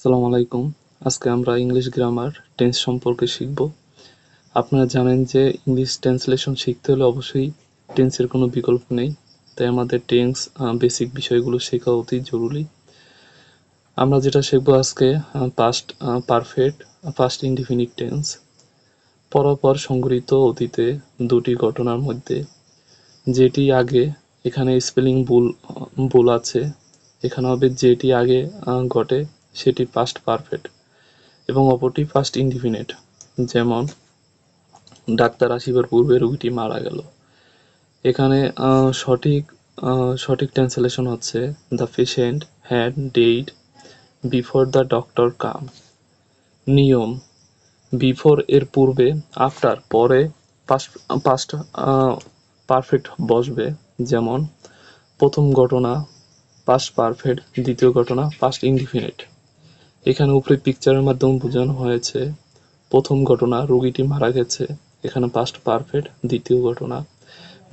আসসালামু আলাইকুম। আজকে আমরা ইংলিশ গ্রামার টেন্স সম্পর্কে শিখব। আপনারা জানেন যে ইংলিশ ট্রান্সলেশন শিখতে হলে অবশ্যই টেন্সের কোনো বিকল্প নেই। তাই আমাদের টেন্স বেসিক বিষয়গুলো শেখা অতি জরুরি। আমরা যেটা শিখব আজকে past perfect, past indefinite tense. পরপর সংঘটিত অতীতে দুটি ঘটনার মধ্যে যেটি আগে, এখানে স্পেলিং ভুল আছে, এখানে হবে যেটি আগে ঘটে সেটি পাস্ট পারফেক্ট এবং অপরটি পাস্ট ইনডিফিনিট। যেমন ডাক্তার আসিবার পূর্বে রোগীটি মারা গেল। এখানে সঠিক ট্রান্সলেশন হচ্ছে the patient had died before the doctor came. নিয়ম: বিফোর এর পূর্বে, আফটার পরে পাস্ট পারফেক্ট বসবে। যেমন প্রথম ঘটনা পাস্ট পারফেক্ট, দ্বিতীয় ঘটনা পাস্ট ইনডিফিনিট। এখানে উপরে পিকচারের মাধ্যমে বোঝানো হয়েছে প্রথম ঘটনা রোগীটি মারা গেছে, এখানে পাস্ট পারফেক্ট। দ্বিতীয় ঘটনা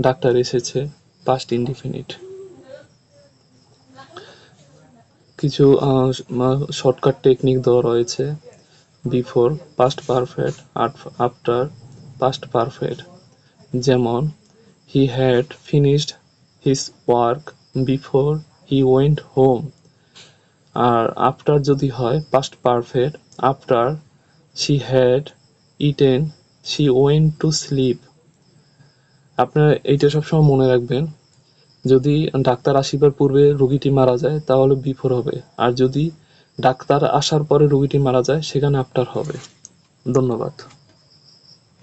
ডাক্তার এসেছে, পাস্ট ইনডিফিনিট। কিছু শর্টকাট টেকনিক দেওয়া রয়েছে। Before past perfect, after past perfect. যেমন he had finished his work before he went home. আর আফটার যদি হয় past perfect, after she had eaten she went to sleep. আপনারা এইটা সবসময় মনে রাখবেন, যদি ডাক্তার আসিবার পূর্বে রোগীটি মারা যায় তাহলে বিফোর হবে, আর যদি ডাক্তার আসার পরে রোগীটি মারা যায় সেখানে আফটার হবে। ধন্যবাদ।